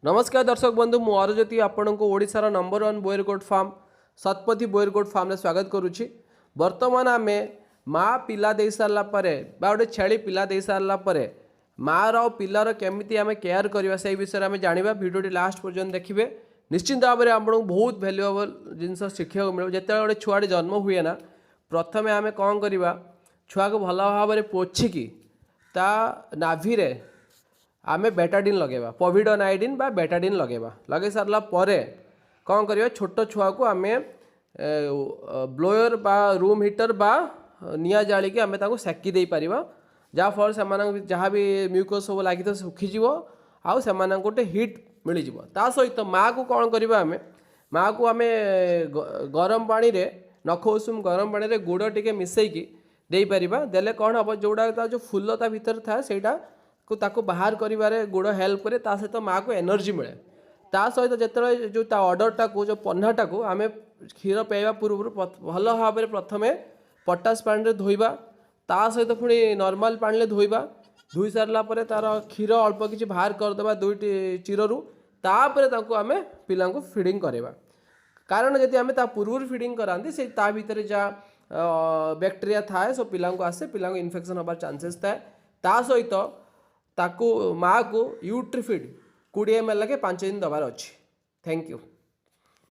नमस्कार दर्शक बंधु मु अरज्योति आपण को ओडिशार नंबर 1 बोयरगोट फार्म सतपथी बोयरगोट फार्म स्वागत करुच्ची। बर्तमान आम माँ पिला दे सारा गोटे छेली पिला दे सारा माँ रो पिलार केमिति आम केयर करवा से विषय में जाना। भिडियो लास्ट पर्यंत देखिए निश्चिंत भाव में आपको बहुत भैल्युएबल जिनस शिखा मिले। जिते गोटे छुआटे जन्म हुए ना प्रथम आम कौन करवा छुआ को भल भाव में पोछिकी ता नाभि आमे बेटाडिन लगेबा पॉविडोनाइडिन बा बेटाडिन लगेबा लगे सारला परे कौन करिया छोट छुआ को आमे ब्लोयर बा रूम हीटर बा निया जाली के आमे ताको सेकी दे परिबा जा फल से जहाँ भी म्यूकस सब लगी तो सुखीज आउ से गोटे हिट मिल जाव। ता सहित माँ को कौन करवा आमे माँ को आमे गरम पानी रे नख उषुम गरम पानी रे गुड़ टिके मिसेकी दे परिबा देले कौन हम जोड़ा जो फूल ता भीतर था सेटा को ताको बाहर करिबारे गुड़ हेल्प करे ता सहित माँ को एनर्जी मिले। ता सहित जिते जो ऑर्डरटा को जो पन्नाटा को आम क्षीर पेवा पूर्व भल भाव में प्रथमे पटास पानी धोइबा ता सहित पुणी नॉर्मल पानी धोइबा धोई सारा तार क्षीर अल्प किसी बाहर करदे दुईटी चिरु तापर आम पिला फिडिंग करवा। कारण जदि आम पूर्व फिडिंग कराती से भितर जहाँ बैक्टेरिया थाए सब पिला आसे पिला इन्फेक्शन हबार चांसेस थाए। ता सहित ताकू माँ को यूट्रीफिड 20 ml लगे 5 दिन दबार अच्छी। Thank you.